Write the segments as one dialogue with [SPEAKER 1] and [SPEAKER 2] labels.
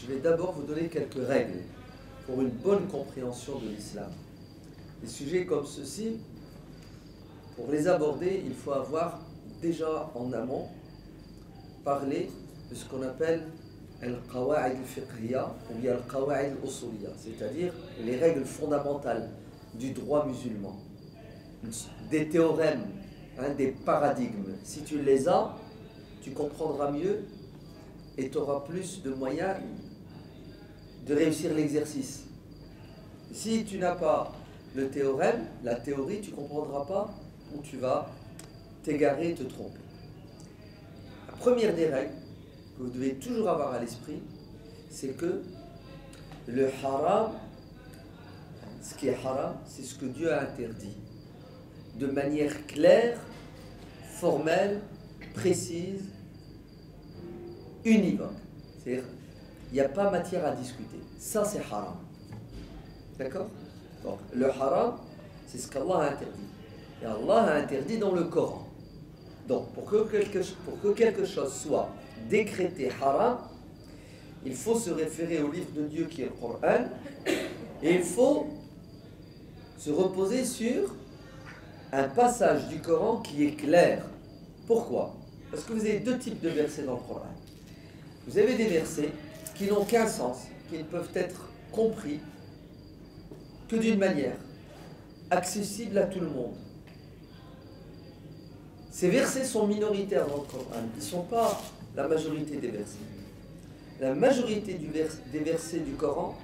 [SPEAKER 1] je vais d'abord vous donner quelques règles pour une bonne compréhension de l'islam. Des sujets comme ceci, pour les aborder, il faut avoir déjà en amont parlé de ce qu'on appelle al-qawa'id al-fiqhiyya ou bien al-qawa'id al-usuliyya, c'est-à-dire les règles fondamentales du droit musulman, des théorèmes, des paradigmes. Si tu les as, tu comprendras mieux et tu auras plus de moyens de réussir l'exercice. Si tu n'as pas le théorème, la théorie, tu ne comprendras pas où tu vas t'égarer, te tromper. La première des règles que vous devez toujours avoir à l'esprit, c'est que le haram, ce qui est haram, c'est ce que Dieu a interdit, de manière claire, formelle, précise, univoque. C'est-à-dire, il n'y a pas matière à discuter. Ça, c'est haram. D'accord? Donc, le haram, c'est ce qu'Allah a interdit. Et Allah a interdit dans le Coran. Donc, pour que quelque chose soit décrété haram, il faut se référer au livre de Dieu qui est le Coran, et il faut se reposer sur un passage du Coran qui est clair. Pourquoi? Parce que vous avez deux types de versets dans le Coran. Vous avez des versets qui n'ont qu'un sens, qui ne peuvent être compris que d'une manière, accessible à tout le monde. Ces versets sont minoritaires dans le Coran, ils ne sont pas la majorité des versets. La majorité des versets du Coran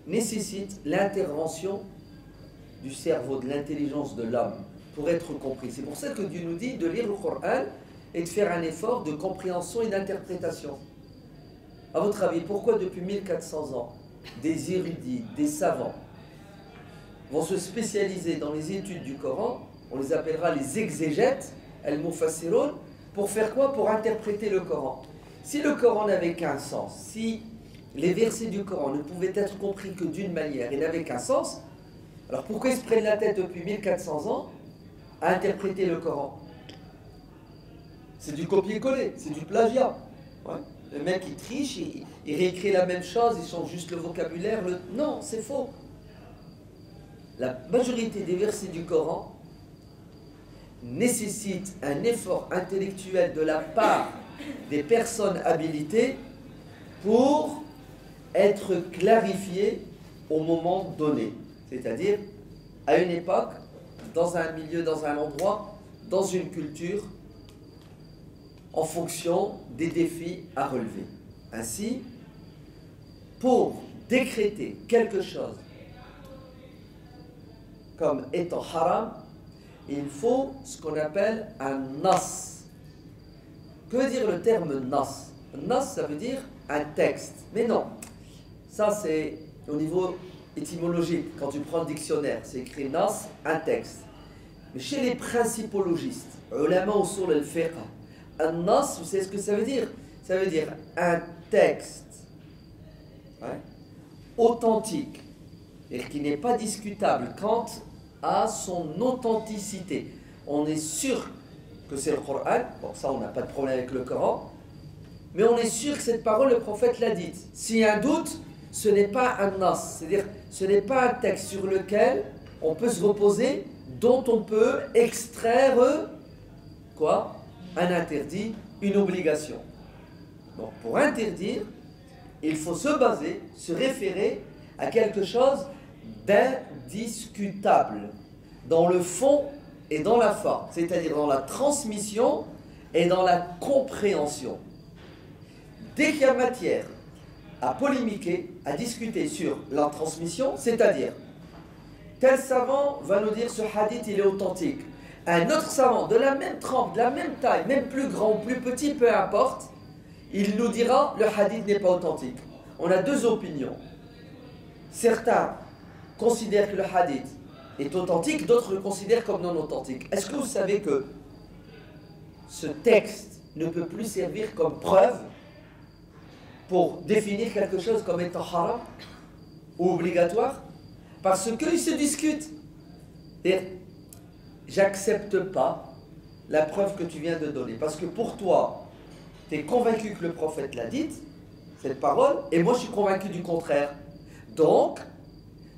[SPEAKER 1] nécessite l'intervention du cerveau, de l'intelligence de l'homme pour être compris. C'est pour ça que Dieu nous dit de lire le Coran et de faire un effort de compréhension et d'interprétation. À votre avis, pourquoi depuis 1400 ans, des érudits, des savants vont se spécialiser dans les études du Coran, on les appellera les exégètes, al-mufassirun, pour faire quoi? Pour interpréter le Coran. Si le Coran n'avait qu'un sens, si les versets du Coran ne pouvaient être compris que d'une manière et n'avaient qu'un sens, alors pourquoi ils se prennent la tête depuis 1400 ans à interpréter le Coran? C'est du copier-coller, c'est du plagiat. Ouais. Le mec il triche, il réécrit la même chose, il change juste le vocabulaire. Non, c'est faux. La majorité des versets du Coran nécessitent un effort intellectuel de la part des personnes habilitées pour être clarifiés au moment donné. C'est-à-dire à une époque, dans un milieu, dans un endroit, dans une culture, en fonction des défis à relever. Ainsi, pour décréter quelque chose comme étant haram, il faut ce qu'on appelle un nas. Que veut dire le terme nas? Nas, ça veut dire un texte. Mais non, ça c'est au niveau étymologique. Quand tu prends le dictionnaire, c'est écrit nas, un texte. Mais chez les principologistes, ulama usul al-fiqh, un nas, vous savez ce que ça veut dire? Ça veut dire un texte authentique et qui n'est pas discutable quant à son authenticité. On est sûr que c'est le Coran, bon ça on n'a pas de problème avec le Coran, mais on est sûr que cette parole le prophète l'a dite. S'il y a un doute, ce n'est pas un nas, c'est-à-dire ce n'est pas un texte sur lequel on peut se reposer, dont on peut extraire quoi? Un interdit, une obligation. Donc pour interdire, il faut se baser, se référer à quelque chose d'indiscutable dans le fond et dans la forme, c'est-à-dire dans la transmission et dans la compréhension. Dès qu'il y a matière à polémiquer, à discuter sur la transmission, c'est-à-dire tel savant va nous dire ce hadith il est authentique, un autre savant de la même trempe, de la même taille, même plus grand ou plus petit, peu importe, il nous dira le hadith n'est pas authentique. On a deux opinions. Certains considèrent que le hadith est authentique, d'autres le considèrent comme non authentique. Est-ce que vous savez que ce texte ne peut plus servir comme preuve pour définir quelque chose comme étant haram ou obligatoire? Parce qu'ils se discutent. Et j'accepte pas la preuve que tu viens de donner. Parce que pour toi, tu es convaincu que le prophète l'a dite, cette parole, et moi je suis convaincu du contraire. Donc,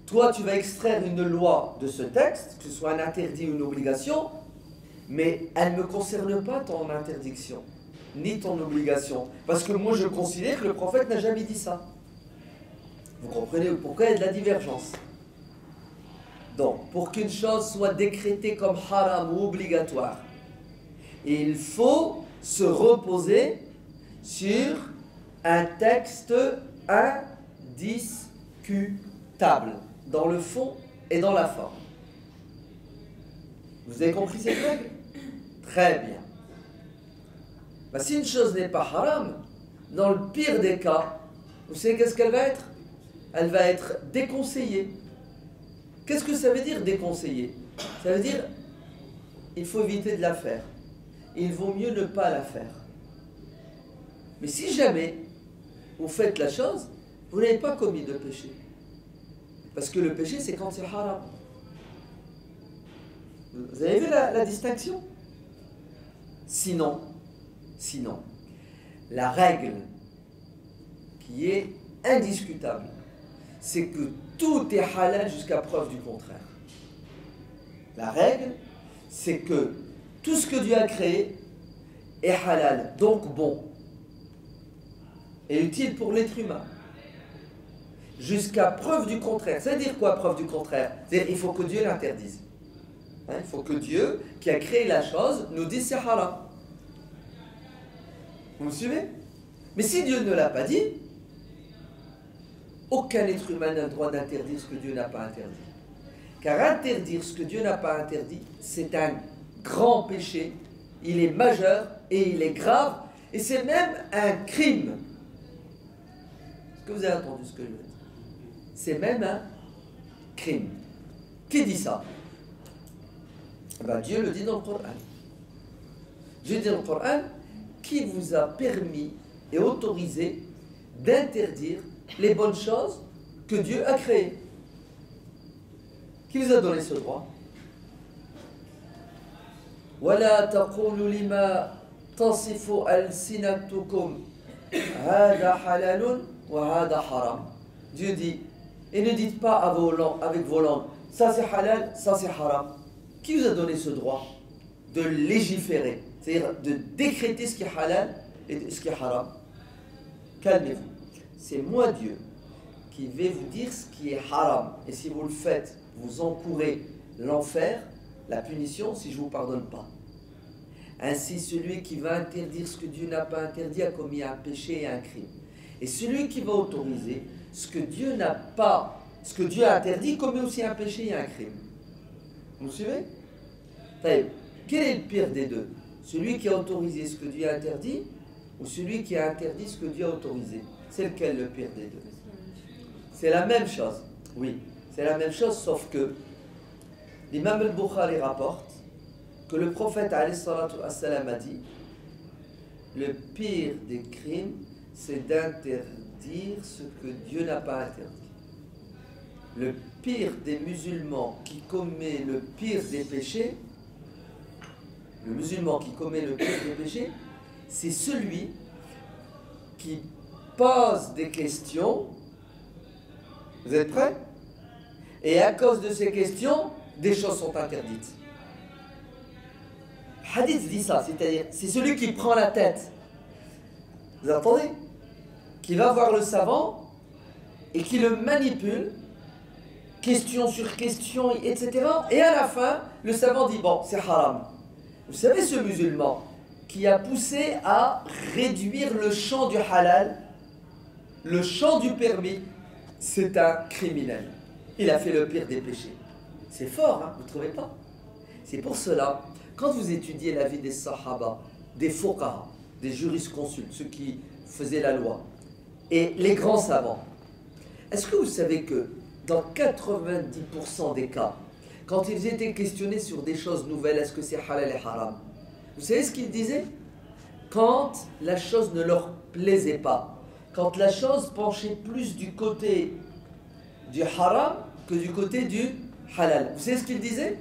[SPEAKER 1] toi tu vas extraire une loi de ce texte, que ce soit un interdit ou une obligation, mais elle ne me concerne pas ton interdiction, ni ton obligation. Parce que moi je considère que le prophète n'a jamais dit ça. Vous comprenez pourquoi il y a de la divergence. Donc, pour qu'une chose soit décrétée comme haram ou obligatoire, il faut se reposer sur un texte indiscutable, dans le fond et dans la forme. Vous avez compris cette règle? Très bien. Ben, si une chose n'est pas haram, dans le pire des cas, vous savez qu'est-ce qu'elle va être? Elle va être déconseillée. Qu'est-ce que ça veut dire déconseillée? Ça veut dire il faut éviter de la faire. Il vaut mieux ne pas la faire. Mais si jamais vous faites la chose, vous n'avez pas commis de péché. Parce que le péché, c'est quand c'est haram. Vous avez vu la distinction? Sinon, la règle qui est indiscutable, c'est que tout est halal jusqu'à preuve du contraire. La règle, c'est que tout ce que Dieu a créé est halal, donc bon, et utile pour l'être humain. Jusqu'à preuve du contraire. Ça veut dire quoi, preuve du contraire? C'est-à-dire il faut que Dieu l'interdise. Il faut que Dieu, qui a créé la chose, nous dise c'est haram. Vous me suivez? Mais si Dieu ne l'a pas dit, aucun être humain n'a le droit d'interdire ce que Dieu n'a pas interdit. Car interdire ce que Dieu n'a pas interdit, c'est un grand péché. Il est majeur et il est grave. Et c'est même un crime. Est-ce que vous avez entendu ce que je veux dire? C'est même un crime. Qui dit ça? Ben, Dieu le dit dans le Coran. Dieu dit dans le Coran, qui vous a permis et autorisé d'interdire les bonnes choses que Dieu a créées? Qui vous a donné ce droit? وَلَا تَقُولُوا لِمَا تَصِفُ أَلْسِنَتُكُمْ هَذَا حَلَالٌ وَهَذَا حَرَامٌ. Dieu dit, et ne dites pas avec vos langues, ça c'est halal, ça c'est haram. Qui vous a donné ce droit de légiférer, c'est-à-dire de décréter ce qui est halal et ce qui est haram? Calmez-vous. C'est moi, Dieu, qui vais vous dire ce qui est haram. Et si vous le faites, vous encourez l'enfer, la punition, si je ne vous pardonne pas. Ainsi, celui qui va interdire ce que Dieu n'a pas interdit a commis un péché et un crime. Et celui qui va autoriser ce que Dieu n'a pas, ce que Dieu a interdit, commet aussi un péché et un crime. Vous me suivez? Quel est le pire des deux? Celui qui a autorisé ce que Dieu a interdit ou celui qui a interdit ce que Dieu a autorisé? C'est lequel le pire des deux? C'est la même chose. Oui, c'est la même chose, sauf que l'imam al-Bukhari rapporte que le prophète a dit le pire des crimes, c'est d'interdire ce que Dieu n'a pas interdit. Le pire des musulmans qui commet le pire des péchés, le musulman qui commet le pire des péchés, c'est celui qui pose des questions. Vous êtes prêts? Et à cause de ces questions, des choses sont interdites. Hadith dit ça, c'est-à-dire, c'est celui qui prend la tête. Vous entendez? Qui va voir le savant et qui le manipule, question sur question, etc. Et à la fin, le savant dit, bon, c'est haram. Vous savez ce musulman qui a poussé à réduire le champ du halal, le champ du permis, c'est un criminel. Il a fait le pire des péchés. C'est fort, hein, vous ne trouvez pas? C'est pour cela, quand vous étudiez la vie des sahaba, des fuqaha, des jurisconsultes, ceux qui faisaient la loi, et les grands savants, est-ce que vous savez que dans 90% des cas, quand ils étaient questionnés sur des choses nouvelles, est-ce que c'est halal et haram, vous savez ce qu'ils disaient? Quand la chose ne leur plaisait pas, quand la chose penchait plus du côté du haram que du côté du halal. Vous savez ce qu'ils disaient?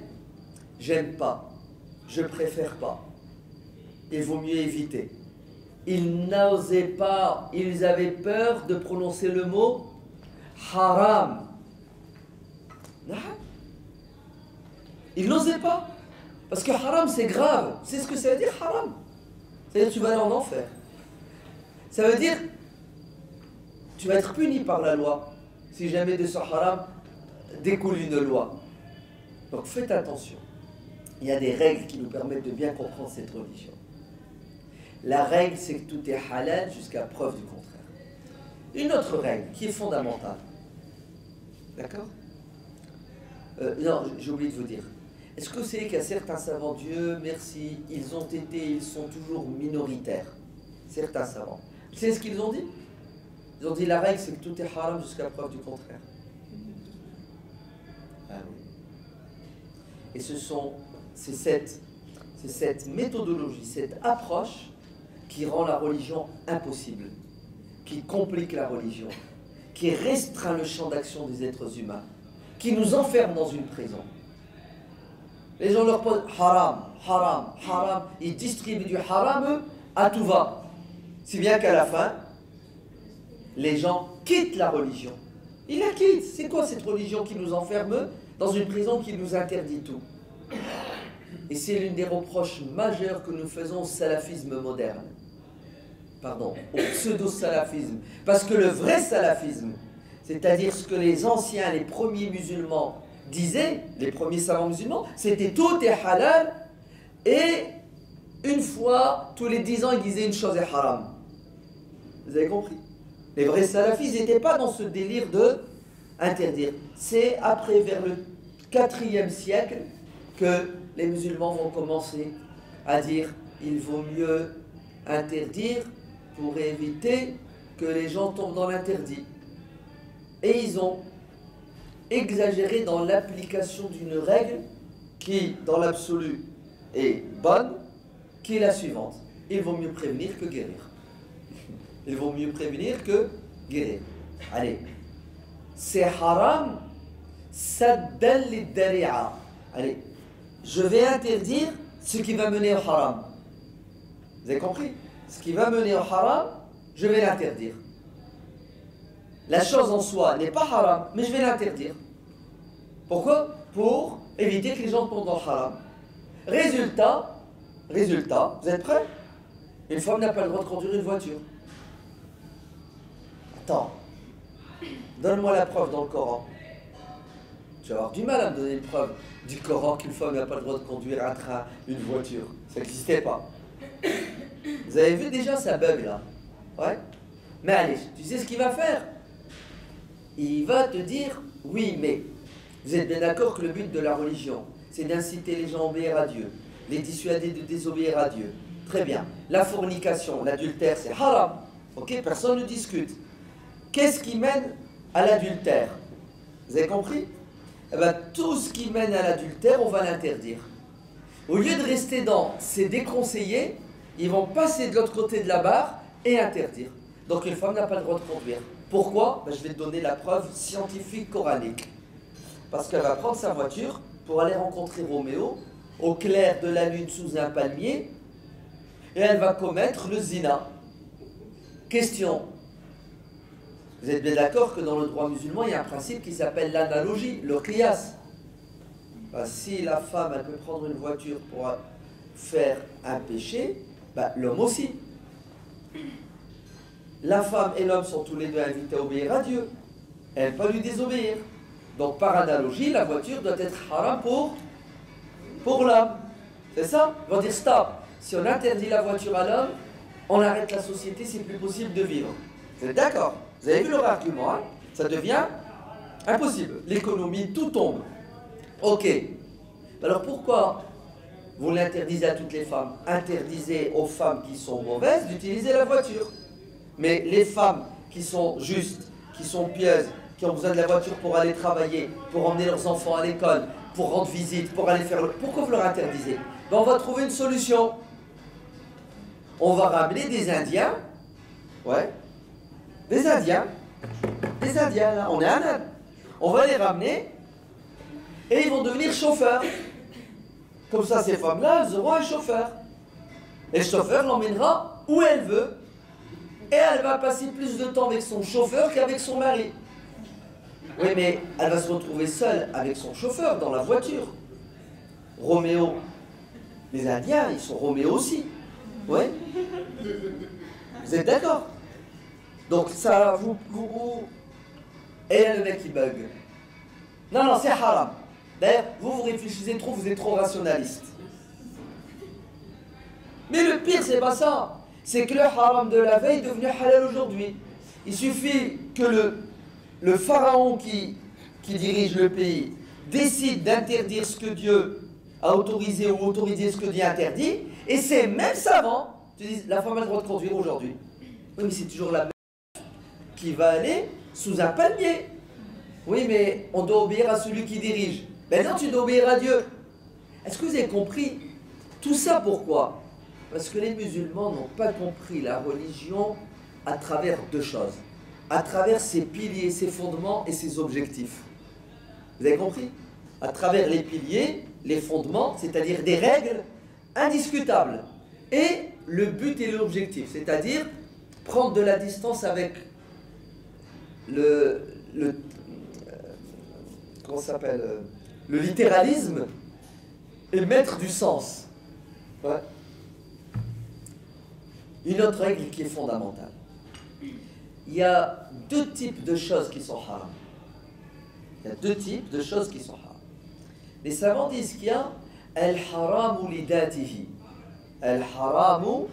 [SPEAKER 1] J'aime pas, je préfère pas. Il vaut mieux éviter. ils n'osaient pas, ils avaient peur de prononcer le mot haram. Ils n'osaient pas. Parce que haram, c'est grave. C'est ce que ça veut dire, haram. C'est-à-dire que tu vas aller en enfer. Ça veut dire tu vas être puni par la loi si jamais de ce haram découle une loi. Donc faites attention. Il y a des règles qui nous permettent de bien comprendre cette religion. La règle, c'est que tout est halal jusqu'à preuve du contraire. Une autre règle qui est fondamentale. D'accord? Non, j'ai oublié de vous dire. Est-ce que c'est qu'il y a certains savants, Dieu merci, ils sont toujours minoritaires. Certains savants. Vous savez ce qu'ils ont dit? Ils ont dit la règle, c'est que tout est haram jusqu'à preuve du contraire. Ah oui. Et c'est cette méthodologie, cette approche qui rend la religion impossible, qui complique la religion, qui restreint le champ d'action des êtres humains, qui nous enferme dans une prison. Les gens leur posent haram, haram, haram, ils distribuent du haram à tout va. Si bien qu'à la fin, les gens quittent la religion. Ils la quittent. C'est quoi cette religion qui nous enferme dans une prison qui nous interdit tout? Et c'est l'une des reproches majeurs que nous faisons au salafisme moderne. Pardon, au pseudo-salafisme. Parce que le vrai salafisme, c'est-à-dire ce que les anciens, les premiers musulmans disaient, les premiers savants musulmans, c'était tout est halal, et une fois, tous les 10 ans, ils disaient une chose est haram. Vous avez compris? Les vrais salafistes n'étaient pas dans ce délire de interdire. C'est après, vers le 4e siècle, que les musulmans vont commencer à dire il vaut mieux interdire pour éviter que les gens tombent dans l'interdit. Et ils ont exagéré dans l'application d'une règle qui, dans l'absolu, est bonne, qui est la suivante. Il vaut mieux prévenir que guérir. Il vaut mieux prévenir que guérir. Allez. C'est haram, saddan lid-dari'a. Allez. Je vais interdire ce qui va mener au haram. Vous avez compris? Ce qui va mener au haram, je vais l'interdire. La chose en soi n'est pas haram, mais je vais l'interdire. Pourquoi? Pour éviter que les gens tombent dans le haram. Résultat, vous êtes prêts? Une femme n'a pas le droit de conduire une voiture. Attends, donne-moi la preuve dans le Coran. Tu vas avoir du mal à me donner une preuve du Coran qu'une femme n'a pas le droit de conduire un train, une voiture. Ça n'existait pas. Vous avez vu déjà ça bug là? Ouais? Mais allez, tu sais ce qu'il va faire? Il va te dire, oui, mais vous êtes bien d'accord que le but de la religion, c'est d'inciter les gens à obéir à Dieu, les dissuader de désobéir à Dieu. Très bien. La fornication, l'adultère, c'est haram. Ok? Personne ne discute. Qu'est-ce qui mène à l'adultère? Vous avez compris? Eh bien, tout ce qui mène à l'adultère, on va l'interdire. Au lieu de rester dans c'est déconseillé, ils vont passer de l'autre côté de la barre et interdire. Donc une femme n'a pas le droit de conduire. Pourquoi? Ben, je vais te donner la preuve scientifique coranique. Parce qu'elle va prendre sa voiture pour aller rencontrer Roméo au clair de la lune sous un palmier et elle va commettre le zina. Question. Vous êtes bien d'accord que dans le droit musulman, il y a un principe qui s'appelle l'analogie, le qiyas. Ben, si la femme elle peut prendre une voiture pour faire un péché, ben, l'homme aussi. La femme et l'homme sont tous les deux invités à obéir à Dieu. Elle ne peut pas lui désobéir. Donc par analogie, la voiture doit être haram pour l'homme. C'est ça? Ils vont dire stop. Si on interdit la voiture à l'homme, on arrête la société, c'est plus possible de vivre. Vous êtes d'accord? Vous avez vu leur argument, hein? Ça devient impossible. L'économie, tout tombe. Ok. Alors pourquoi vous l'interdisez à toutes les femmes? Interdisez aux femmes qui sont mauvaises d'utiliser la voiture. Mais les femmes qui sont justes, qui sont pieuses, qui ont besoin de la voiture pour aller travailler, pour emmener leurs enfants à l'école, pour rendre visite, pour aller faire... Pourquoi vous leur interdisez? Ben, on va trouver une solution. On va ramener des Indiens. Ouais. Des Indiens. Des Indiens, là. On est en Inde. On va les ramener et ils vont devenir chauffeurs. Comme ça, ces femmes-là, elles auront un chauffeur. Et le chauffeur l'emmènera où elle veut. Et elle va passer plus de temps avec son chauffeur qu'avec son mari. Oui, mais elle va se retrouver seule avec son chauffeur dans la voiture. Roméo, les Indiens, ils sont Roméo aussi. Oui. Vous êtes d'accord? Donc ça, vous... Et là, le mec, il bug. Non, non, c'est haram. D'ailleurs, vous réfléchissez trop, vous êtes trop rationaliste. Mais le pire, c'est pas ça. C'est que le haram de la veille est devenu halal aujourd'hui. Il suffit que le pharaon qui dirige le pays décide d'interdire ce que Dieu a autorisé ou autoriser ce que Dieu interdit, et ces mêmes savants te disent la femme a le droit de conduire aujourd'hui. Oui, mais c'est toujours la même qui va aller sous un palmier. Oui, mais on doit obéir à celui qui dirige. Ben non, tu dois obéir à Dieu. Est-ce que vous avez compris? Tout ça pourquoi? Parce que les musulmans n'ont pas compris la religion à travers deux choses. À travers ses piliers, ses fondements et ses objectifs. Vous avez compris? À travers les piliers, les fondements, c'est-à-dire des règles indiscutables. Et le but et l'objectif, c'est-à-dire prendre de la distance avec comment ça s'appelle, le littéralisme et mettre du sens. Ouais. Une autre règle qui est fondamentale. Il y a deux types de choses qui sont haram. Il y a deux types de choses qui sont haram. Les savants disent qu'il y a al-haramu lidatihi. Al-haramu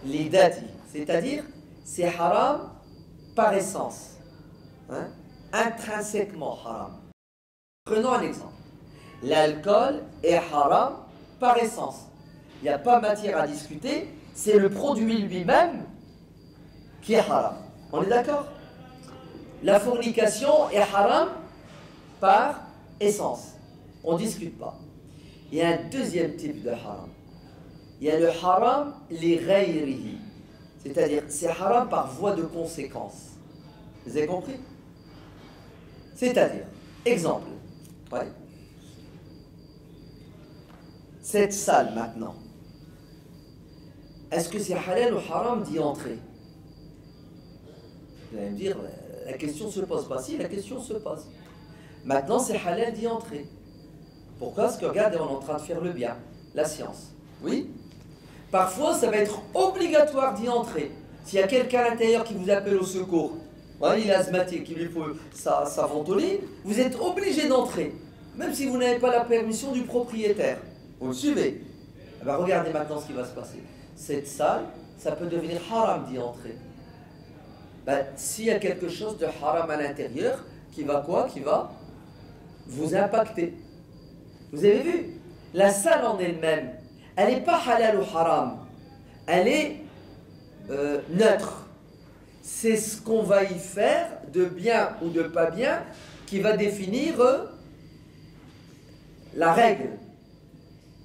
[SPEAKER 1] lidatihi. C'est-à-dire, c'est haram par essence. Hein? Intrinsèquement haram. Prenons un exemple. L'alcool est haram par essence. Il n'y a pas matière à discuter, c'est le produit lui-même qui est haram. On est d'accord? La fornication est haram par essence. On ne discute pas. Il y a un deuxième type de haram. Il y a le haram li ghayrihi. C'est-à-dire, c'est haram par voie de conséquence. Vous avez compris? C'est-à-dire, exemple. Ouais. Cette salle maintenant. Est-ce que c'est halal ou haram d'y entrer? Vous allez me dire, la question ne se pose pas. Si, la question se pose. Maintenant, c'est halal d'y entrer. Pourquoi? Parce que regardez, on est en train de faire le bien, la science. Oui? Parfois, ça va être obligatoire d'y entrer. S'il y a quelqu'un à l'intérieur qui vous appelle au secours, ouais, il est asthmatique, il lui faut sa ventoline, vous êtes obligé d'entrer. Même si vous n'avez pas la permission du propriétaire. Vous le suivez? Eh bien, regardez maintenant ce qui va se passer. Cette salle, ça peut devenir haram d'y entrer. Ben, s'il y a quelque chose de haram à l'intérieur, qui va quoi? Qui va vous impacter. Vous avez vu? La salle en elle-même, elle n'est pas halal ou haram. Elle est neutre. C'est ce qu'on va y faire, de bien ou de pas bien, qui va définir la règle.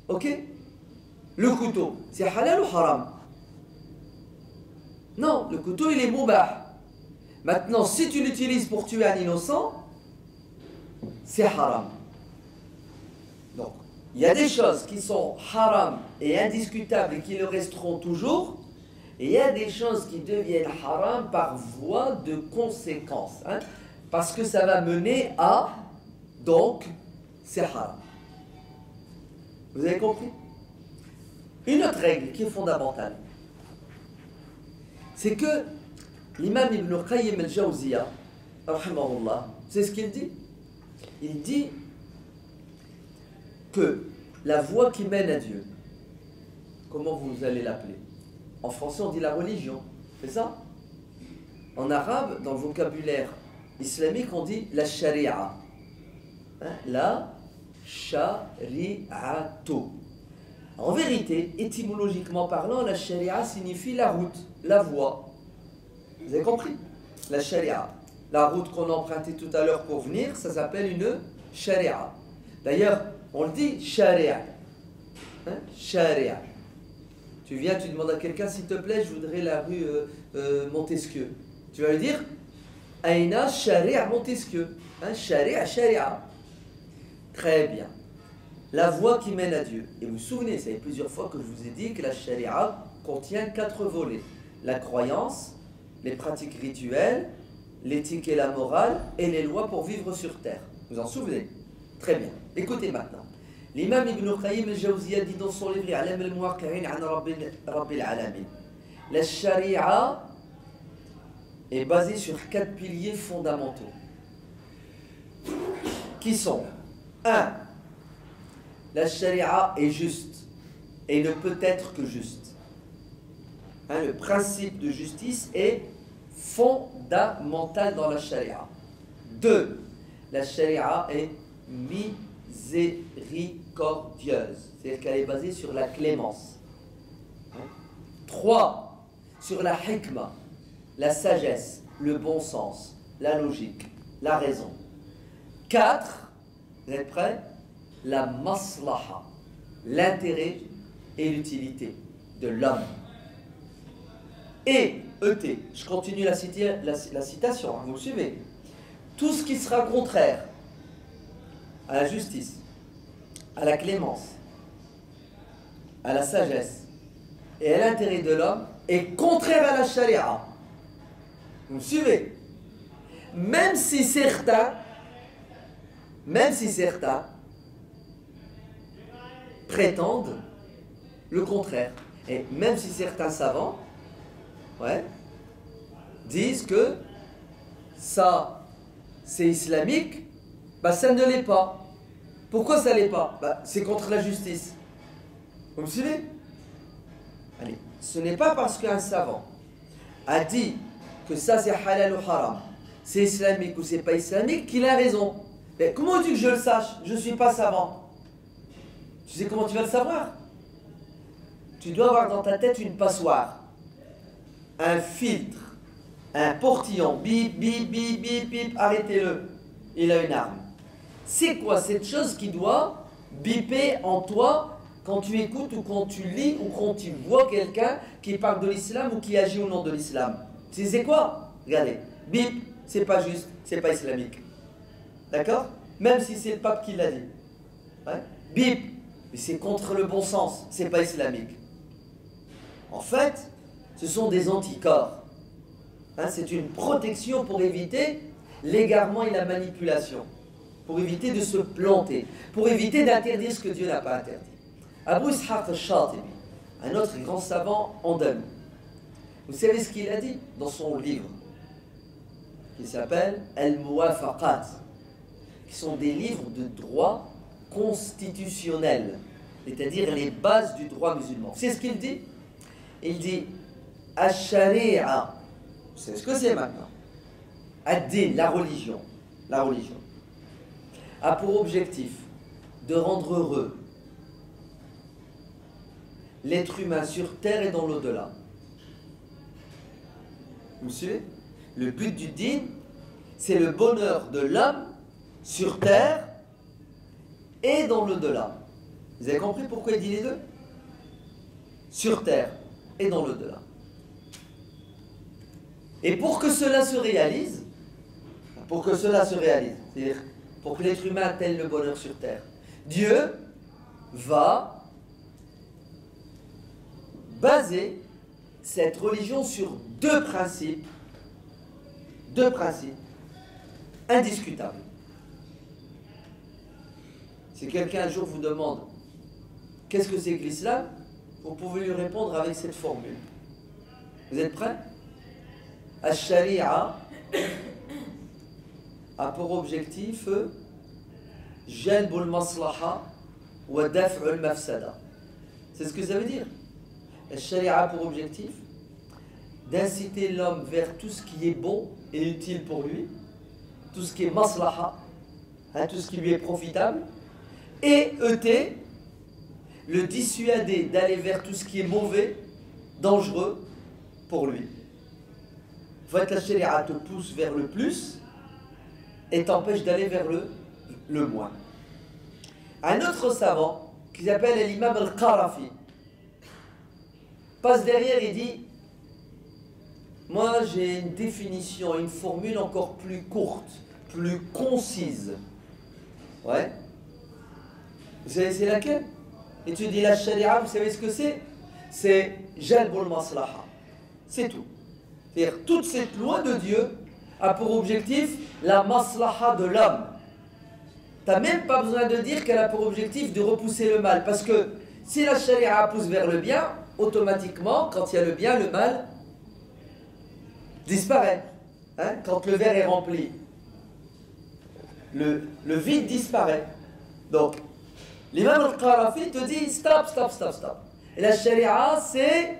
[SPEAKER 1] Ok? Le couteau, c'est halal ou haram? Non, le couteau il est moubah. Maintenant, si tu l'utilises pour tuer un innocent, c'est haram. Donc, il y a des choses qui sont haram et indiscutables et qui le resteront toujours. Et il y a des choses qui deviennent haram par voie de conséquence. Hein, parce que ça va mener à... Donc, c'est haram. Vous avez compris? Une autre règle qui est fondamentale, c'est que l'imam Ibn Qayyim al-Jawziyya, rahimahullah, c'est ce qu'il dit. Il dit que la voie qui mène à Dieu, comment vous allez l'appeler? En français, on dit la religion, c'est ça? En arabe, dans le vocabulaire islamique, on dit la sharia. Hein? La shari'atu. En vérité, étymologiquement parlant, la sharia signifie la route, la voie. Vous avez compris? La sharia. La route qu'on a empruntée tout à l'heure pour venir, ça s'appelle une sharia. D'ailleurs, on le dit sharia. Hein? Sharia. Tu viens, tu demandes à quelqu'un, s'il te plaît, je voudrais la rue Montesquieu. Tu vas lui dire, Aïna sharia Montesquieu. Hein? Sharia, sharia. Très bien. La voie qui mène à Dieu. Et vous vous souvenez, ça fait plusieurs fois que je vous ai dit que la sharia contient 4 volets. La croyance, les pratiques rituelles, l'éthique et la morale, et les lois pour vivre sur terre. Vous en souvenez? Très bien. Écoutez maintenant. L'imam Ibn Qayyim al-Jawziyya dit dans son livre A'lam al-Muwaqqi'in 'an Rabbil Alamin. La charia est basée sur 4 piliers fondamentaux. Qui sont 1. La charia est juste et ne peut être que juste. Le principe de justice est fondamental dans la charia. 2. La charia est miséricordieuse, c'est-à-dire qu'elle est basée sur la clémence. 3. Sur la hikma, la sagesse, le bon sens, la logique, la raison. 4. Vous êtes prêts? La maslaha, l'intérêt et l'utilité de l'homme. Et, ET, je continue la citation, vous me suivez? Tout ce qui sera contraire à la justice, à la clémence, à la sagesse et à l'intérêt de l'homme est contraire à la charia. Vous me suivez? Même si certains prétendent le contraire. Et même si certains savants disent que ça c'est islamique, ça ne l'est pas. Pourquoi ça ne l'est pas? C'est contre la justice. Vous me suivez? Allez, ce n'est pas parce qu'un savant a dit que ça c'est halal ou haram, c'est islamique ou c'est pas islamique, qu'il a raison. Mais comment veux-tu que je le sache? Je ne suis pas savant. Tu sais comment tu vas le savoir? Tu dois avoir dans ta tête une passoire, un filtre, un portillon, bip, bip, bip, bip, bip, arrêtez-le. Il a une arme. C'est quoi cette chose qui doit biper en toi quand tu écoutes ou quand tu lis ou quand tu vois quelqu'un qui parle de l'islam ou qui agit au nom de l'islam? Tu sais quoi? Regardez, bip, c'est pas juste, c'est pas islamique. D'accord? Même si c'est le pape qui l'a dit. Bip, mais c'est contre le bon sens, c'est pas islamique. En fait, ce sont des anticorps. C'est une protection pour éviter l'égarement et la manipulation, pour éviter de se planter, pour éviter d'interdire ce que Dieu n'a pas interdit. Abu Ishaq al-Shatibi, un autre grand savant andalou, vous savez ce qu'il a dit dans son livre qui s'appelle Al-Muwafaqat, qui sont des livres de droit constitutionnel, c'est-à-dire les bases du droit musulman. C'est ce qu'il dit. Il dit Ash-Shari'a, c'est ce que c'est maintenant. Ad-Din, la religion, a pour objectif de rendre heureux l'être humain sur terre et dans l'au-delà. Vous me suivez? Le but du din, c'est le bonheur de l'homme sur terre et dans l'au-delà. Vous avez compris pourquoi il dit les deux? Sur terre et dans l'au-delà. Et pour que cela se réalise, c'est-à-dire pour que l'être humain atteigne le bonheur sur terre, Dieu va baser cette religion sur deux principes indiscutables. Si quelqu'un un jour vous demande qu'est-ce que c'est que l'islam, vous pouvez lui répondre avec cette formule. Vous êtes prêts? Ash-Shari'a a pour objectif jalbul maslaha wa daf'ul mafsada. C'est ce que ça veut dire. Ash-Shari'a a pour objectif d'inciter l'homme vers tout ce qui est bon et utile pour lui, tout ce qui est maslaha, tout ce qui lui est profitable, et le dissuader d'aller vers tout ce qui est mauvais, dangereux pour lui. En fait, la Sharia te pousse vers le plus et t'empêche d'aller vers le moins. Un autre savant, qui s'appelle l'imam al-Qarafi, passe derrière et dit: moi j'ai une définition, une formule encore plus courte, plus concise. Ouais. Vous savez c'est laquelle? Et tu dis la Sharia, vous savez ce que c'est? C'est jalbul maslaha. C'est tout. C'est-à-dire, toute cette loi de Dieu a pour objectif la maslaha de l'homme. Tu n'as même pas besoin de dire qu'elle a pour objectif de repousser le mal. Parce que si la charia pousse vers le bien, automatiquement, quand il y a le bien, le mal disparaît. Hein? Quand le verre est rempli, le vide disparaît. Donc, l'imam al-Qarafi te dit stop, stop, stop, stop. Et la charia, c'est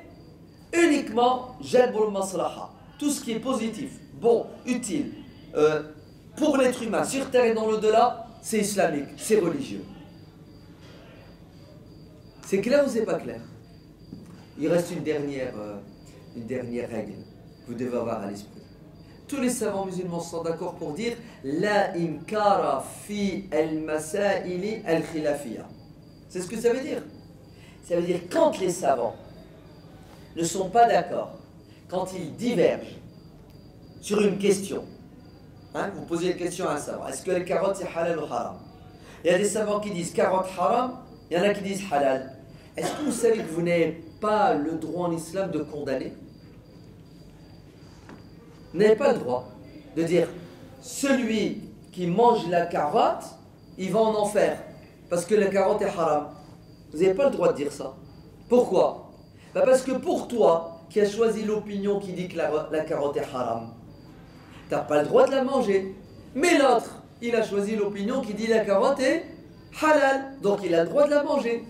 [SPEAKER 1] uniquement jalbul maslaha. Tout ce qui est positif, bon, utile, pour l'être humain, sur terre et dans l'au-delà, c'est islamique, c'est religieux. C'est clair ou c'est pas clair? Il reste une dernière règle que vous devez avoir à l'esprit. Tous les savants musulmans sont d'accord pour dire la inkara fi al-masaili al-khilafiyya. C'est ce que ça veut dire. Ça veut dire quand les savants ne sont pas d'accord, quand ils divergent sur une question. Hein, vous posez une question à un savant. Est-ce que les carottes c'est halal ou haram? Il y a des savants qui disent carottes haram, il y en a qui disent halal. Est-ce que vous savez que vous n'avez pas le droit en islam de condamner? Vous n'avez pas le droit de dire celui qui mange la carotte, il va en enfer parce que la carotte est haram. Vous n'avez pas le droit de dire ça. Pourquoi? Parce que pour toi, qui as choisi l'opinion qui dit que la carotte est haram, tu n'as pas le droit de la manger. Mais l'autre, il a choisi l'opinion qui dit la carotte est halal, donc il a le droit de la manger.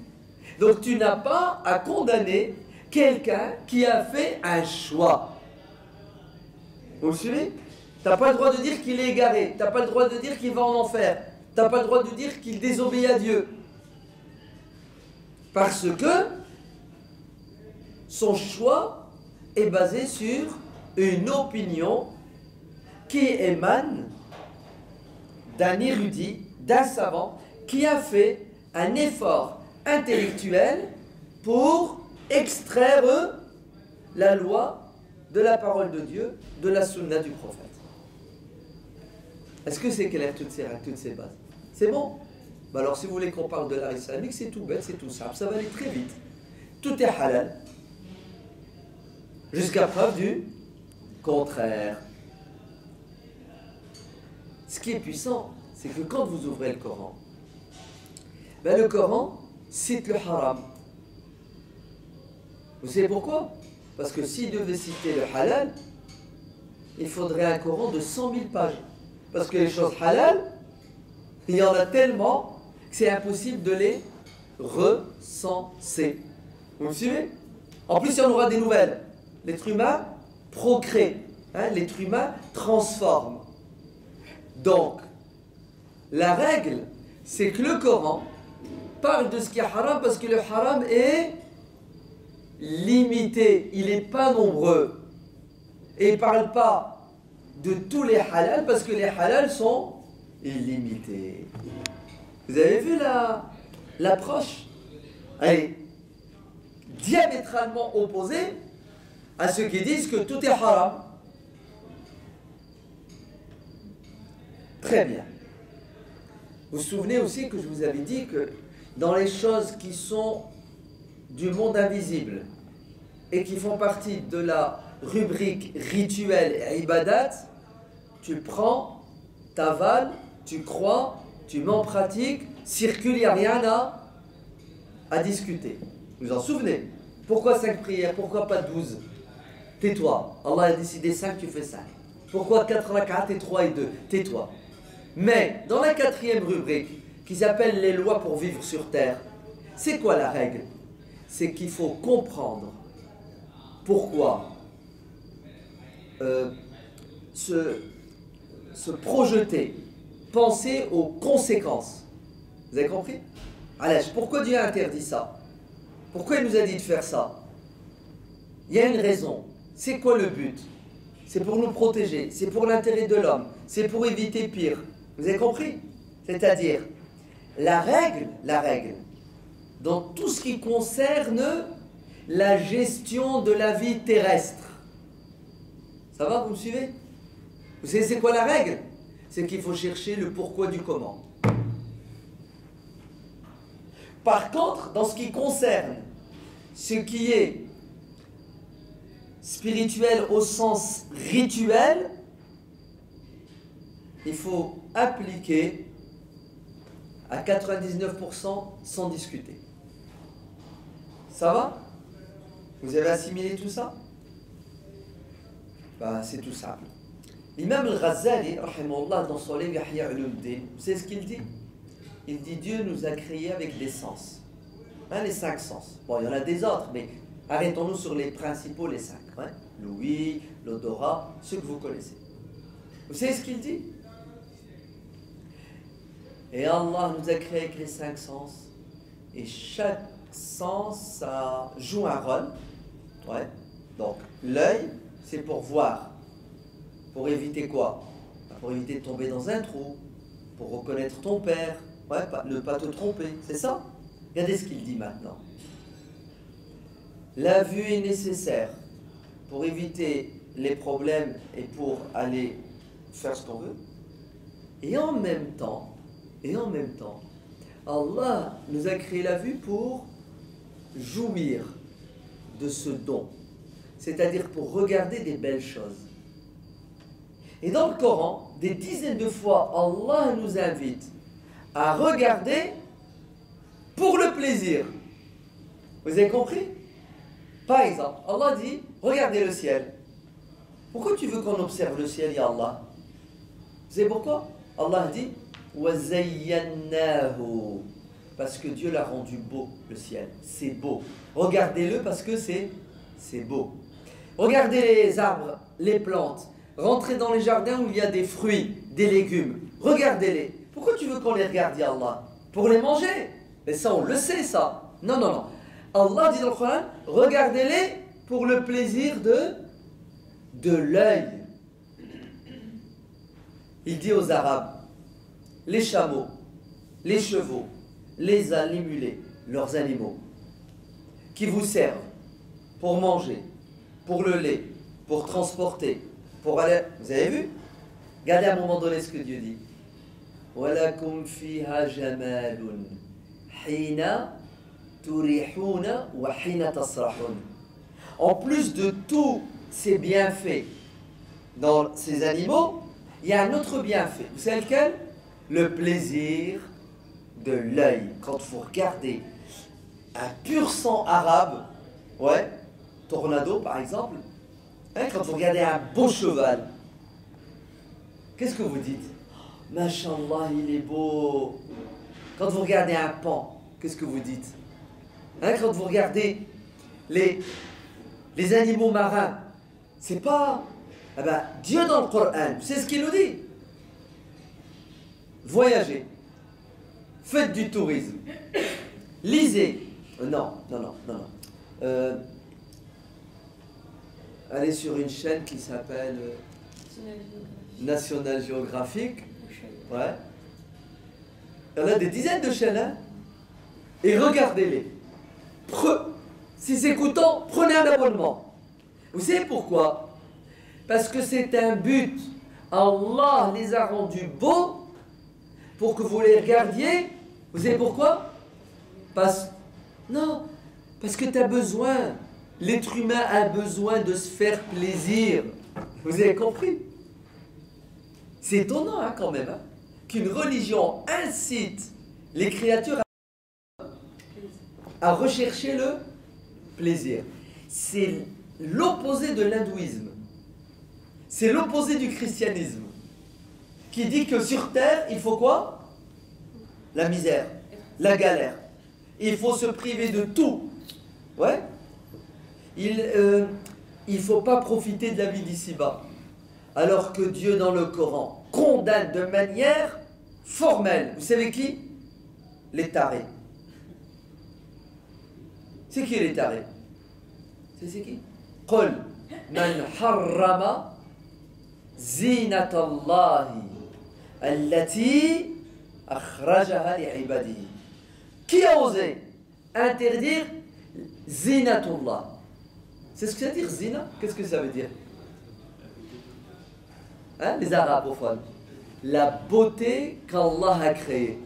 [SPEAKER 1] Donc tu n'as pas à condamner quelqu'un qui a fait un choix. Vous me suivez? Tu n'as pas le droit de dire qu'il est égaré, tu n'as pas le droit de dire qu'il va en enfer, tu n'as pas le droit de dire qu'il désobéit à Dieu. Parce que son choix est basé sur une opinion qui émane d'un érudit, d'un savant, qui a fait un effort intellectuel pour extraire la loi de la parole de Dieu, de la sunna du prophète. Est-ce que c'est clair toutes ces bases? C'est bon? Alors si vous voulez qu'on parle de l'art islamique, c'est tout bête, c'est tout simple, ça va aller très vite. Tout est halal, jusqu'à preuve du contraire. Ce qui est puissant, c'est que quand vous ouvrez le Coran, le Coran cite le haram. Vous savez pourquoi? Parce que s'il devait citer le halal, il faudrait un Coran de 100 000 pages. Parce que les choses halal, il y en a tellement que c'est impossible de les recenser. Vous me suivez? En plus, il y en aura des nouvelles. L'être humain procrée, hein, l'être humain transforme. Donc, la règle, c'est que le Coran parle de ce qui est haram parce que le haram est limité, il n'est pas nombreux. Et il ne parle pas de tous les halals parce que les halals sont illimités. Vous avez vu l'approche? Elle est diamétralement opposée à ceux qui disent que tout est haram. Très bien. Vous vous souvenez aussi que je vous avais dit que dans les choses qui sont du monde invisible et qui font partie de la rubrique rituel et ibadat, tu prends, t'avales, tu crois, tu mets en pratique, circule, il n'y a rien à discuter. Vous vous en souvenez? Pourquoi 5 prières? Pourquoi pas 12? Tais-toi. Allah a décidé 5, tu fais 5. Pourquoi 4 rak'at et 3 et 2? Tais-toi. Mais dans la 4e rubrique, qui s'appelle les lois pour vivre sur terre, c'est quoi la règle? C'est qu'il faut comprendre pourquoi se projeter, penser aux conséquences. Vous avez compris? Allez, pourquoi Dieu a interdit ça? Pourquoi il nous a dit de faire ça? Il y a une raison. C'est quoi le but? C'est pour nous protéger, c'est pour l'intérêt de l'homme, c'est pour éviter pire. Vous avez compris? C'est-à-dire, la règle, dans tout ce qui concerne la gestion de la vie terrestre. Ça va, vous me suivez? Vous savez c'est quoi la règle? C'est qu'il faut chercher le pourquoi du comment. Par contre, dans ce qui concerne ce qui est spirituel au sens rituel, il faut appliquer à 99% sans discuter. Ça va? Vous avez assimilé tout ça? Bah, c'est tout simple. L'imam al-Ghazali, rahimahullah, dans son livre Ihya Ulumuddin, vous savez ce qu'il dit? Il dit Dieu nous a créés avec des sens. Hein, les 5 sens. Bon, il y en a des autres, mais arrêtons-nous sur les principaux, les 5. Hein? L'ouïe, l'odorat, ceux que vous connaissez. Vous savez ce qu'il dit? Et Allah nous a créés avec les 5 sens. Et chaque sens, ça joue un rôle. Ouais. Donc, l'œil, c'est pour voir. Pour éviter quoi? Pour éviter de tomber dans un trou. Pour reconnaître ton père. Ouais, ne pas te tromper. C'est ça? Regardez ce qu'il dit maintenant. La vue est nécessaire pour éviter les problèmes et pour aller faire ce qu'on veut. Et en même temps, Allah nous a créé la vue pour jouir de ce don. C'est-à-dire pour regarder des belles choses. Et dans le Coran, des dizaines de fois, Allah nous invite à regarder pour le plaisir. Vous avez compris? Par exemple, Allah dit, regardez le ciel. Pourquoi tu veux qu'on observe le ciel, ya Allah? Vous savez pourquoi? Allah dit, وَزَيَّنَّاهُ. Parce que Dieu l'a rendu beau, le ciel. C'est beau. Regardez-le parce que c'est beau. Regardez les arbres, les plantes. Rentrez dans les jardins où il y a des fruits, des légumes. Regardez-les. Pourquoi tu veux qu'on les regarde, ya Allah? Pour les manger? Mais ça, on le sait, ça. Non, non, non. Allah dit dans le Coran, regardez-les pour le plaisir de l'œil. Il dit aux Arabes, les chameaux, les chevaux, les ânes, les mulets, leurs animaux, qui vous servent pour manger, pour le lait, pour transporter, pour aller... Vous avez vu? Regardez à un moment donné ce que Dieu dit. وَلَكُمْ فِيهَا جَمَالٌ حِينَ تُرِيحُونَ وَحِينَ تَصْرَحُونَ. En plus de tous ces bienfaits dans ces animaux, il y a un autre bienfait. Vous savez lequel? Le plaisir de l'œil. Quand vous regardez un pur sang arabe, ouais, tornado par exemple, hein, quand vous regardez un beau cheval, qu'est-ce que vous dites? Mashallah, il est beau. Quand vous regardez un pan, qu'est-ce que vous dites? Hein, quand vous regardez les animaux marins, c'est pas... Ah ben, Dieu dans le Coran, c'est ce qu'il nous dit. Voyagez, faites du tourisme, lisez. Non. Allez sur une chaîne qui s'appelle National Geographic. Ouais. Il y en a des dizaines de chaînes, hein? Et regardez-les. Si c'est coûtant, prenez un abonnement. Vous savez pourquoi? Parce que c'est un but. Allah les a rendus beaux pour que vous les regardiez. Vous savez pourquoi? Non, parce que tu as besoin. L'être humain a besoin de se faire plaisir. Vous avez compris? C'est étonnant, hein, quand même, hein, qu'une religion incite les créatures à rechercher le plaisir. C'est l'opposé de l'hindouisme. C'est l'opposé du christianisme. Qui dit que sur terre, il faut quoi? La misère, la galère. Il faut se priver de tout. Ouais. Il ne faut pas profiter de la vie d'ici-bas. Alors que Dieu, dans le Coran, condamne de manière formelle. Vous savez qui? Les tarés. C'est qui les tarés? C'est qui? قل من حرم زينة الله التي أخرجها لعباده. Qui a osé interdire Zinatullah? C'est ce que ça veut dire, Zina? Qu'est-ce que ça veut dire? Hein, les arabophones. La beauté qu'Allah a créée.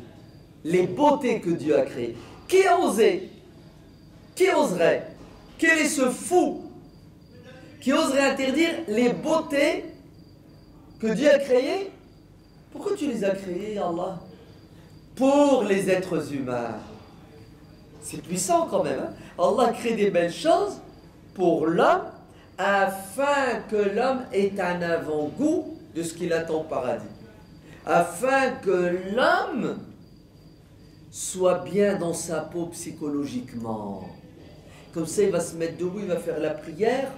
[SPEAKER 1] Les beautés que Dieu a créées. Qui a osé? Qui oserait? Quel est ce fou qui oserait interdire les beautés que Dieu a créées. Pourquoi tu les as créées, Allah? Pour les êtres humains. C'est puissant quand même. Hein? Allah crée des belles choses pour l'homme afin que l'homme ait un avant-goût de ce qu'il attend au paradis. Afin que l'homme soit bien dans sa peau psychologiquement. Comme ça, il va se mettre debout, il va faire la prière.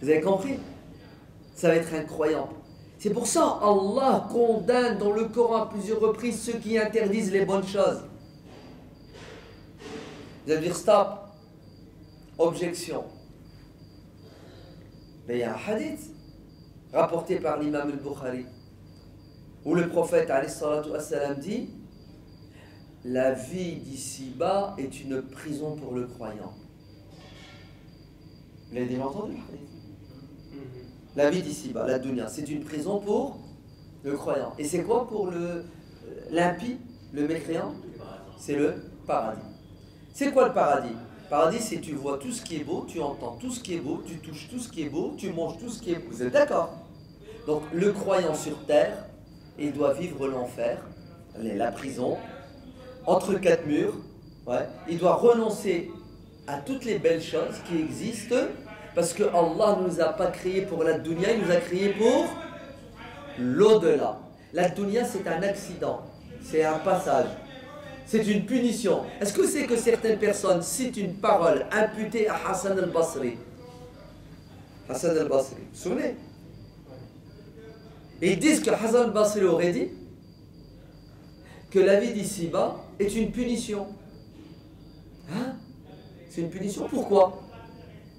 [SPEAKER 1] Vous avez compris? Ça va être incroyable. C'est pour ça Allah condamne dans le Coran à plusieurs reprises ceux qui interdisent les bonnes choses. Vous allez dire stop, objection. Mais il y a un hadith rapporté par l'imam al-Bukhari où le prophète alayhi salatu wassalam dit: la vie d'ici-bas est une prison pour le croyant. Vous l'avez déjà entendu? La vie d'ici-bas, la dunya, c'est une prison pour le croyant. Et c'est quoi pour l'impie, le mécréant? C'est le paradis. C'est quoi le paradis? Le paradis, c'est tu vois tout ce qui est beau, tu entends tout ce qui est beau, tu touches tout ce qui est beau, tu manges tout ce qui est beau. Vous êtes d'accord? Donc le croyant sur terre, il doit vivre l'enfer, la prison, entre quatre murs. Ouais. Il doit renoncer à toutes les belles choses qui existent, parce que Allah ne nous a pas créés pour la dunya, il nous a créés pour l'au-delà. La dunya, c'est un accident, c'est un passage, c'est une punition. Est-ce que c'est que certaines personnes citent une parole imputée à Hassan al-Basri? Hassan al-Basri, vous vous souvenez? Et ils disent que Hassan al-Basri aurait dit que la vie d'ici-bas est une punition. Hein? C'est une punition. Pourquoi?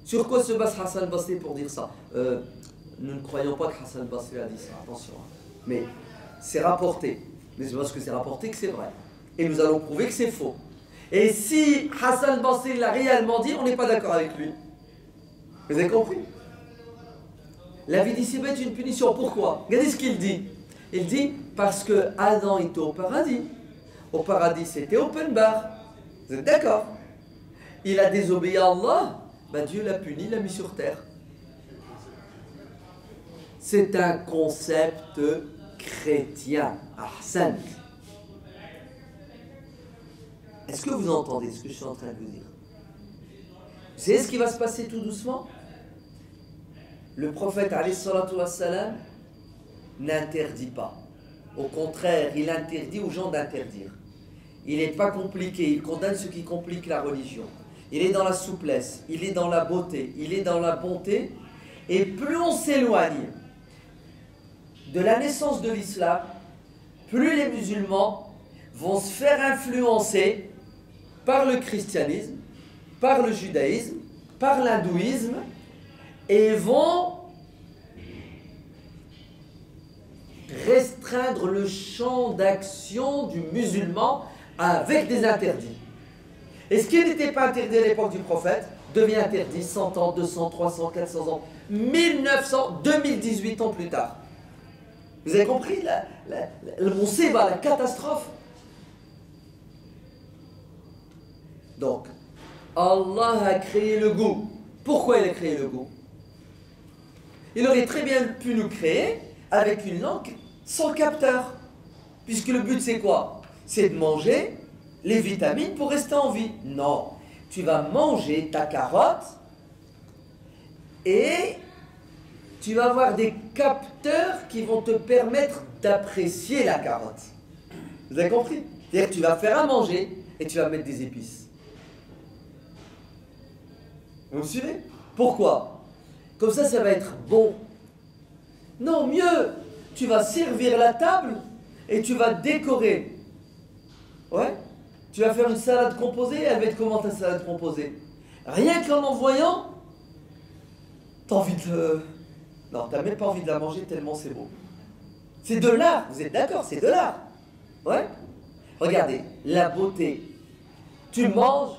[SPEAKER 1] Sur quoi se base Hassan al-Basri pour dire ça? Nous ne croyons pas que Hassan al-Basri a dit ça, attention. Mais c'est rapporté. Mais c'est parce que c'est rapporté que c'est vrai. Et nous allons prouver que c'est faux. Et si Hassan al-Basri l'a réellement dit, on n'est pas d'accord avec lui. Vous avez compris? La vie d'ici-bas est une punition. Pourquoi? Regardez ce qu'il dit. Il dit parce que Adam était au paradis. Au paradis, c'était open bar. Vous êtes d'accord? Il a désobéi à Allah. Ben Dieu l'a puni, l'a mis sur terre. C'est un concept chrétien. Ahsan. Est-ce que vous entendez ce que je suis en train de vous dire? Vous savez ce qui va se passer tout doucement? Le prophète alayhi salatu wassalam n'interdit pas. Au contraire, il interdit aux gens d'interdire. Il n'est pas compliqué, il condamne ce qui complique la religion. Il est dans la souplesse, il est dans la beauté, il est dans la bonté. Et plus on s'éloigne de la naissance de l'islam, plus les musulmans vont se faire influencer par le christianisme, par le judaïsme, par l'hindouisme, et vont restreindre le champ d'action du musulman avec des interdits. Et ce qui n'était pas interdit à l'époque du prophète devient interdit 100 ans, 200, 300, 400 ans, 1900, 2018 ans plus tard. Vous avez compris le musiba, la catastrophe? Donc, Allah a créé le goût. Pourquoi il a créé le goût? Il aurait très bien pu nous créer avec une langue sans capteur. Puisque le but c'est quoi? C'est de manger les vitamines pour rester en vie. Non, tu vas manger ta carotte et tu vas avoir des capteurs qui vont te permettre d'apprécier la carotte. Vous avez compris? C'est-à-dire que tu vas faire à manger et tu vas mettre des épices. Vous me suivez? Pourquoi? Comme ça va être bon. Non, mieux, tu vas servir la table et tu vas décorer. Ouais? Tu vas faire une salade composée, elle va être comment ta salade composée? Rien qu'en voyant, t'as envie de... Non, t'as même pas envie de la manger tellement c'est beau. C'est de l'art, vous êtes d'accord? C'est de l'art. Ouais? Regardez, la beauté. Tu manges,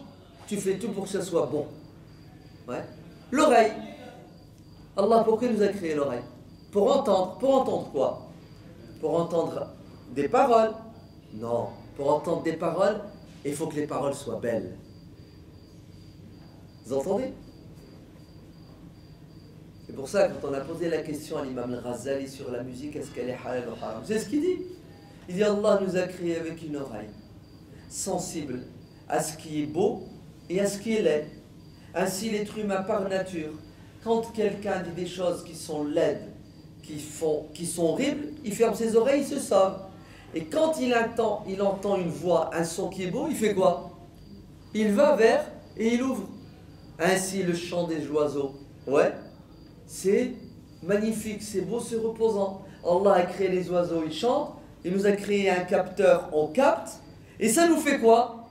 [SPEAKER 1] tu fais tout pour que ça soit bon. Ouais? L'oreille. Allah, pourquoi il nous a créé l'oreille? Pour entendre. Pour entendre quoi? Pour entendre des paroles? Non. Pour entendre des paroles, il faut que les paroles soient belles. Vous entendez? C'est pour ça, quand on a posé la question à l'imam al-Ghazali sur la musique, est-ce qu'elle est halal ou haram? C'est ce qu'il dit. Il dit Allah nous a créés avec une oreille sensible à ce qui est beau et à ce qui est laid. Ainsi, l'être humain par nature, quand quelqu'un dit des choses qui sont laides, qui sont horribles, il ferme ses oreilles, il se sauve. Et quand il entend une voix, un son qui est beau, il fait quoi? Il va vers et il ouvre. Ainsi, le chant des oiseaux, ouais, c'est magnifique, c'est beau, c'est reposant. Allah a créé les oiseaux, ils chantent. Il nous a créé un capteur, on capte. Et ça nous fait quoi?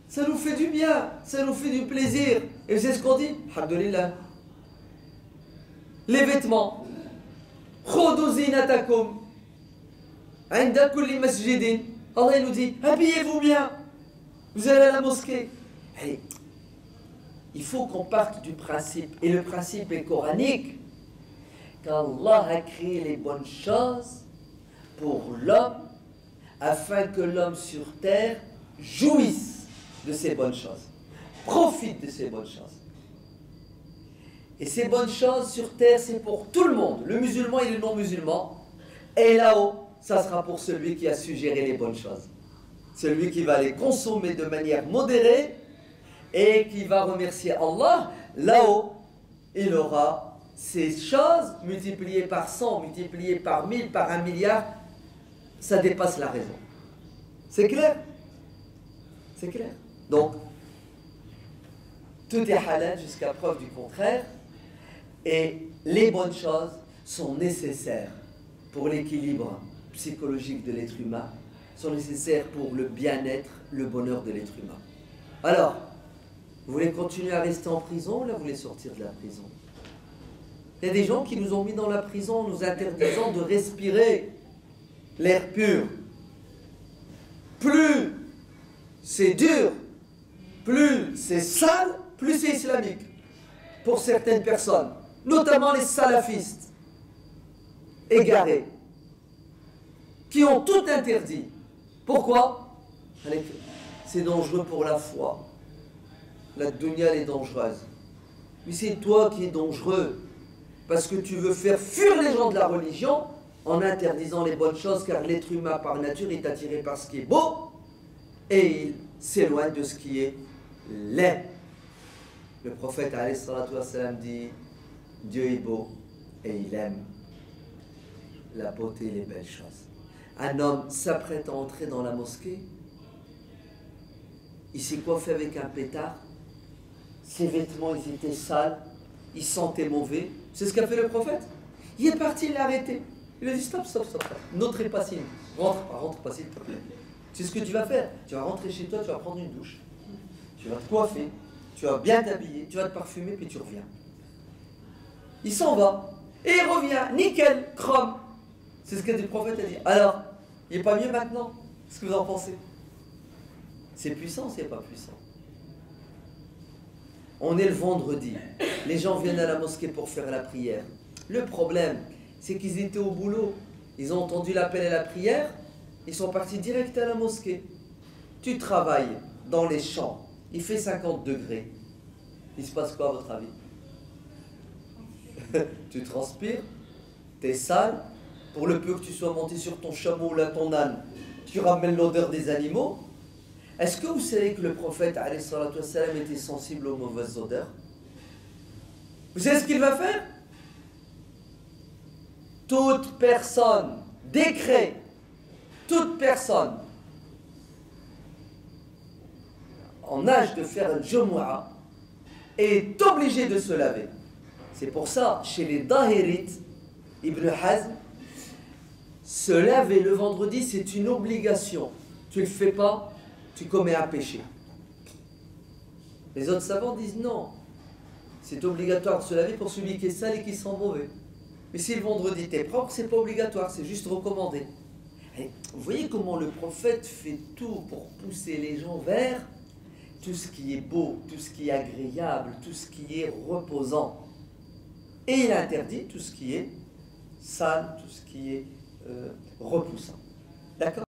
[SPEAKER 1] Ça nous fait du bien, ça nous fait du plaisir. Et c'est ce qu'on dit. Alhamdulillah. Les vêtements. Khoudou zinatakum. Inda kulli masjidin. Allah nous dit, habillez-vous bien. Vous allez à la mosquée. Allez. Il faut qu'on parte du principe. Et le principe est coranique. Qu'Allah a créé les bonnes choses pour l'homme, afin que l'homme sur terre jouisse de ces bonnes choses, profite de ces bonnes choses. Et ces bonnes choses sur terre, c'est pour tout le monde, le musulman et le non-musulman. Et là-haut, ça sera pour celui qui a suggéré les bonnes choses. Celui qui va les consommer de manière modérée et qui va remercier Allah. Là-haut, il aura ces choses multipliées par 100, multipliées par 1000, par 1 milliard. Ça dépasse la raison. C'est clair? C'est clair. Donc, tout est halal jusqu'à preuve du contraire. Et les bonnes choses sont nécessaires pour l'équilibre psychologique de l'être humain, sont nécessaires pour le bien-être, le bonheur de l'être humain. Alors, vous voulez continuer à rester en prison ou là vous voulez sortir de la prison? Il y a des gens qui nous ont mis dans la prison en nous interdisant de respirer l'air pur. Plus c'est dur, plus c'est sale, plus c'est islamique. Pour certaines personnes, notamment les salafistes égarés, qui ont tout interdit. Pourquoi? C'est dangereux pour la foi. La dunya est dangereuse. Mais c'est toi qui es dangereux, parce que tu veux faire fuir les gens de la religion en interdisant les bonnes choses, car l'être humain par nature est attiré par ce qui est beau et il s'éloigne de ce qui est laid. Le prophète alayhi salatu wassalam dit, Dieu est beau et il aime la beauté et les belles choses. Un homme s'apprête à entrer dans la mosquée, il s'est coiffé avec un pétard, ses vêtements ils étaient sales, il sentait mauvais. C'est ce qu'a fait le prophète. Il est parti, il l'a arrêté. Il a dit stop. N'entrez pas signe. Rentre pas s'il te plaît. C'est ce que tu vas faire. Tu vas rentrer chez toi, tu vas prendre une douche. Tu vas te coiffer, tu vas bien t'habiller, tu vas te parfumer, puis tu reviens. Il s'en va. Et il revient, nickel, chrome. C'est ce que le prophète a dit. Alors, il n'est pas mieux maintenant? Qu'est-ce que vous en pensez? C'est puissant, c'est pas puissant. On est le vendredi. Les gens viennent à la mosquée pour faire la prière. Le problème, c'est qu'ils étaient au boulot. Ils ont entendu l'appel à la prière. Ils sont partis direct à la mosquée. Tu travailles dans les champs. Il fait 50 degrés. Il se passe quoi à votre avis? Tu transpires, tu es sale. Pour le peu que tu sois monté sur ton chameau ou là ton âne, tu ramènes l'odeur des animaux. Est-ce que vous savez que le prophète alayhi salatu wassalam était sensible aux mauvaises odeurs? Vous savez ce qu'il va faire? Toute personne, décret, toute personne en âge de faire un Jumu'ah est obligée de se laver. C'est pour ça, chez les Dahirites, Ibn Hazm, se laver le vendredi, c'est une obligation. Tu ne le fais pas, tu commets un péché. Les autres savants disent non. C'est obligatoire de se laver pour celui qui est sale et qui sent mauvais. Mais si le vendredi t'es propre, c'est pas obligatoire, c'est juste recommandé. Et vous voyez comment le prophète fait tout pour pousser les gens vers tout ce qui est beau, tout ce qui est agréable, tout ce qui est reposant. Et il interdit tout ce qui est sale, tout ce qui est repoussant. D'accord ?